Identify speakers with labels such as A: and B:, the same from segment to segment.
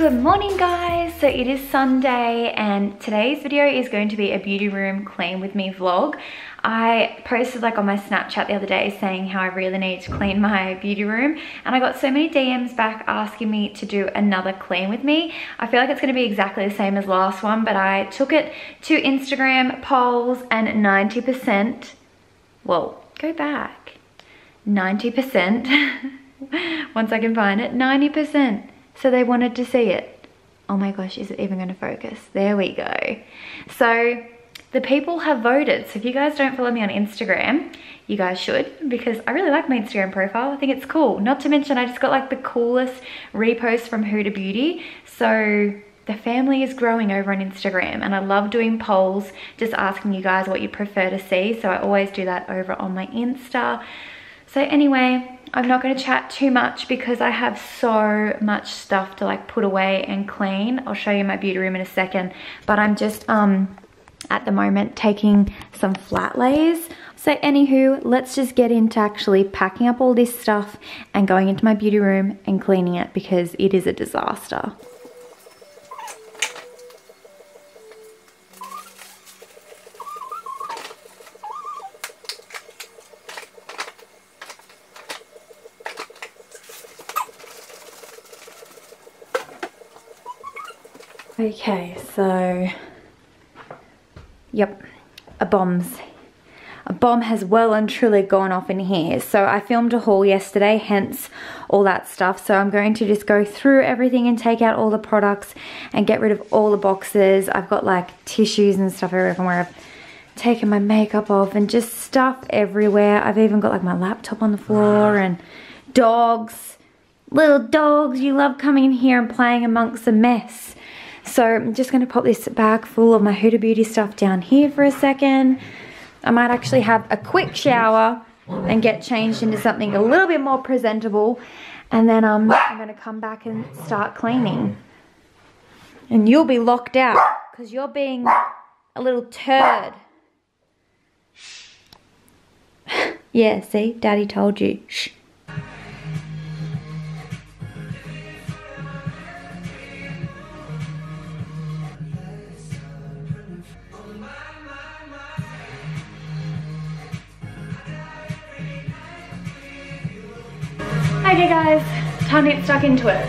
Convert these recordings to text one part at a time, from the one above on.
A: Good morning guys. So it is Sunday and today's video is going to be a beauty room clean with me vlog. I posted like on my Snapchat the other day saying how I really need to clean my beauty room, and I got so many DMs back asking me to do another clean with me. I feel like it's going to be exactly the same as last one, but I took it to Instagram polls and 90%, well, go back, 90%, once I can find it, 90%. So they wanted to see it. Oh my gosh, is it even going to focus? There we go. So the people have voted. So if you guys don't follow me on Instagram, you guys should, because I really like my Instagram profile. I think it's cool. Not to mention I just got like the coolest repost from Huda Beauty. So the family is growing over on Instagram, and I love doing polls, just asking you guys what you prefer to see. So I always do that over on my Insta. So anyway, I'm not going to chat too much because I have so much stuff to like put away and clean. I'll show you my beauty room in a second, but I'm just at the moment taking some flat lays. So anywho, let's just get into actually packing up all this stuff and going into my beauty room and cleaning it, because it is a disaster. Okay, so, yep, a bomb has well and truly gone off in here. So I filmed a haul yesterday, hence all that stuff. So I'm going to just go through everything and take out all the products and get rid of all the boxes. I've got like tissues and stuff everywhere. I've taken my makeup off and just stuff everywhere. I've even got like my laptop on the floor and dogs, little dogs. You love coming in here and playing amongst the mess. So I'm just going to pop this bag full of my Huda Beauty stuff down here for a second. I might actually have a quick shower and get changed into something a little bit more presentable. And then I'm going to come back and start cleaning. And you'll be locked out because you're being a little turd. Yeah, see? Daddy told you. Shh. Okay guys, time to get stuck into it.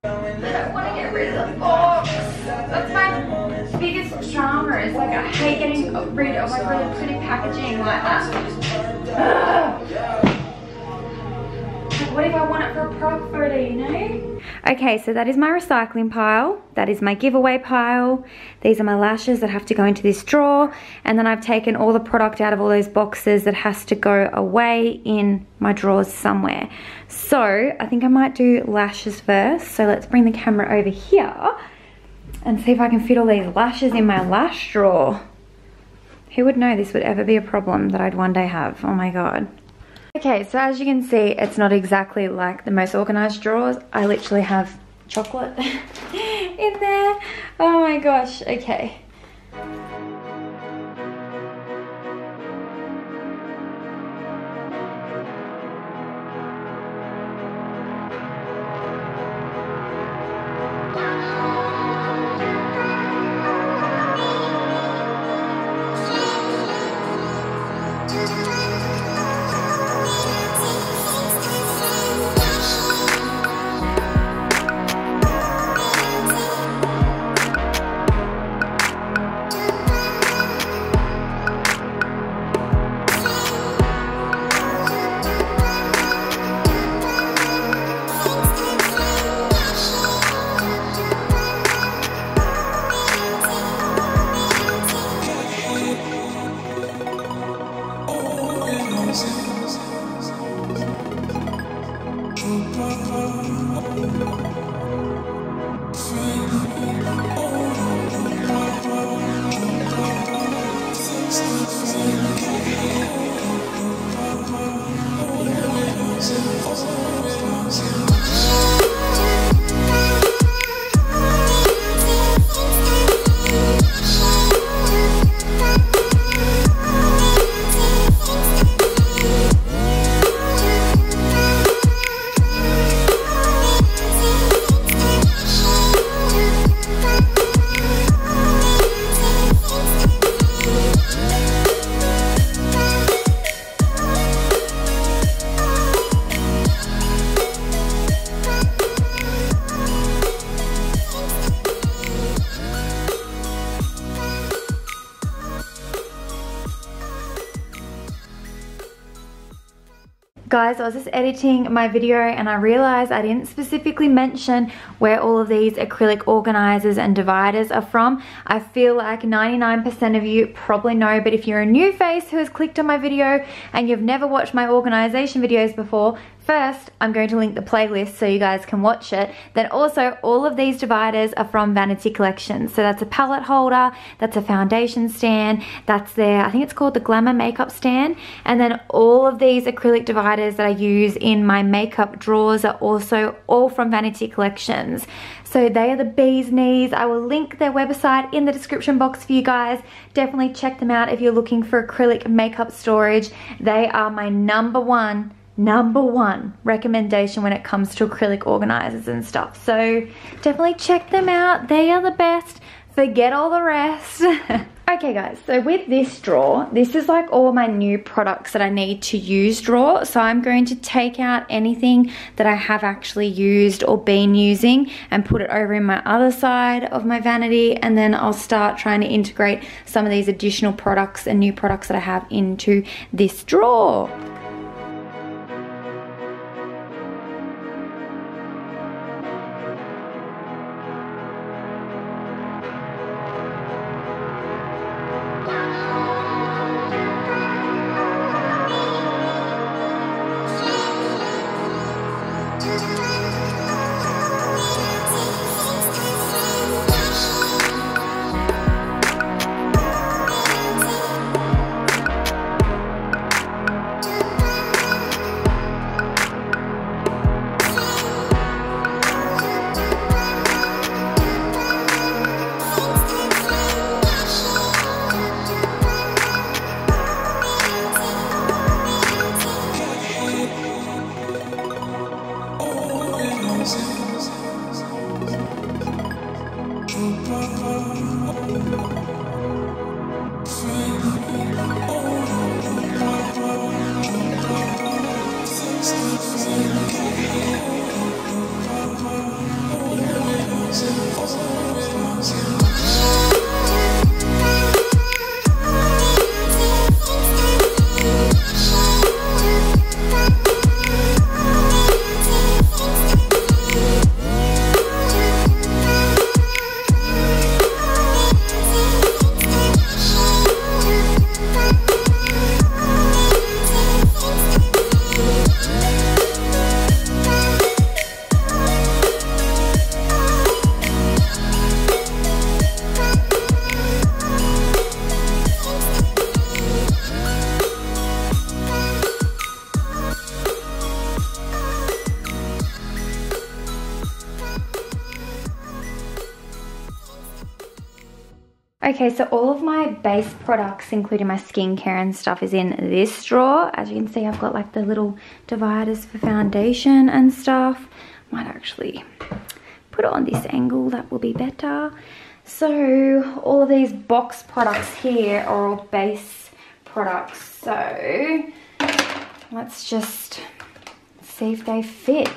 A: I don't want to get rid of the box. That's my biggest charmer cameras. Like, I hate getting rid of like really pretty packaging like that. What if I want it for a product photo, you know? Okay, so that is my recycling pile. That is my giveaway pile. These are my lashes that have to go into this drawer. And then I've taken all the product out of all those boxes that has to go away in my drawers somewhere. So I think I might do lashes first. So let's bring the camera over here and see if I can fit all these lashes in my lash drawer. Who would know this would ever be a problem that I'd one day have? Oh my God. Okay, so as you can see, it's not exactly like the most organized drawers. I literally have chocolate in there. Oh my gosh, okay. Guys, I was just editing my video and I realized I didn't specifically mention where all of these acrylic organizers and dividers are from. I feel like 99% of you probably know, but if you're a new face who has clicked on my video and you've never watched my organization videos before, first, I'm going to link the playlist so you guys can watch it. Then also, all of these dividers are from Vanity Collections. So that's a palette holder, that's a foundation stand, that's their, I think it's called the Glamour Makeup Stand. And then all of these acrylic dividers that I use in my makeup drawers are also all from Vanity Collections. So they are the bee's knees. I will link their website in the description box for you guys. Definitely check them out if you're looking for acrylic makeup storage. They are my number one recommendation when it comes to acrylic organizers and stuff. So definitely check them out. They are the best. Forget all the rest. Okay guys, so with this drawer, this is like all my new products that I need to use drawer. So I'm going to take out anything that I have actually used or been using and put it over in my other side of my vanity, and then I'll start trying to integrate some of these additional products and new products that I have into this drawer. Okay, so all of my base products, including my skincare and stuff, is in this drawer. As you can see, I've got like the little dividers for foundation and stuff. Might actually put it on this angle, that will be better. So all of these box products here are all base products. So let's just see if they fit.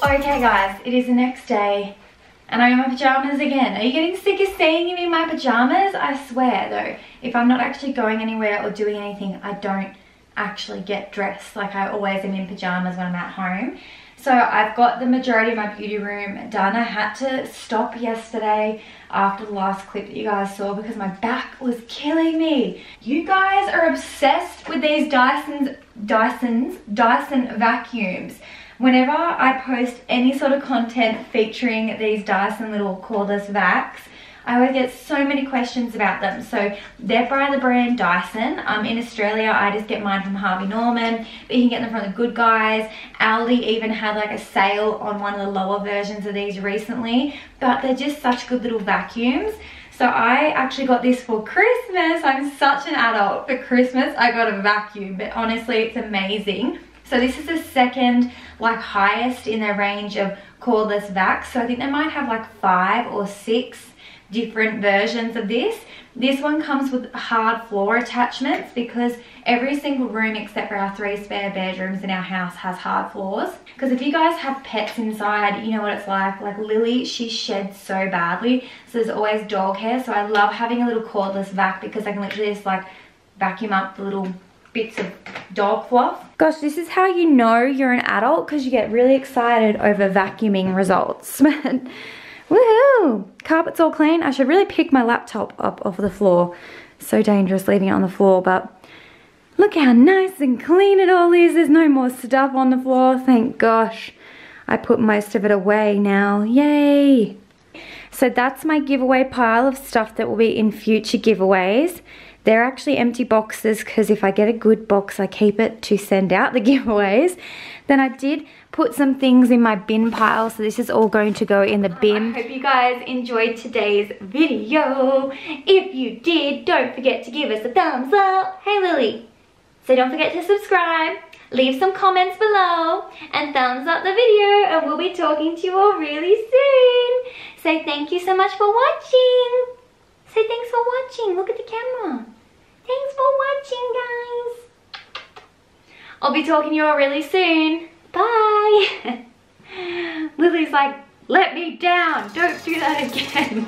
A: Okay guys, it is the next day and I'm in my pajamas again. Are you getting sick of seeing me in my pajamas? I swear though, if I'm not actually going anywhere or doing anything, I don't actually get dressed. Like I always am in pajamas when I'm at home. So I've got the majority of my beauty room done. I had to stop yesterday after the last clip that you guys saw because my back was killing me. You guys are obsessed with these Dyson vacuums. Whenever I post any sort of content featuring these Dyson little cordless vacs, I always get so many questions about them. So they're by the brand Dyson. In Australia, I just get mine from Harvey Norman, but you can get them from the Good Guys. Aldi even had like a sale on one of the lower versions of these recently, but they're just such good little vacuums. So I actually got this for Christmas. I'm such an adult. For Christmas, I got a vacuum, but honestly, it's amazing. So this is the second like highest in their range of cordless vacs. So I think they might have like 5 or 6 different versions of this. This one comes with hard floor attachments because every single room except for our 3 spare bedrooms in our house has hard floors. Because if you guys have pets inside, you know what it's like. Like Lily, she sheds so badly, so there's always dog hair. So I love having a little cordless vac because I can literally just like vacuum up the little bits of dog fluff. Gosh, this is how you know you're an adult, because you get really excited over vacuuming results. Woohoo! Carpet's all clean. I should really pick my laptop up off the floor. So dangerous leaving it on the floor, but look how nice and clean it all is. There's no more stuff on the floor, thank gosh. I put most of it away now, yay! So that's my giveaway pile of stuff that will be in future giveaways. They're actually empty boxes because if I get a good box, I keep it to send out the giveaways. Then I did put some things in my bin pile, so this is all going to go in the bin. I hope you guys enjoyed today's video. If you did, don't forget to give us a thumbs up. Hey Lily. So don't forget to subscribe, leave some comments below, and thumbs up the video, and we'll be talking to you all really soon. So thank you so much for watching. Say thanks for watching. Look at the camera. Thanks for watching, guys. I'll be talking to you all really soon. Bye. Lily's like, let me down. Don't do that again.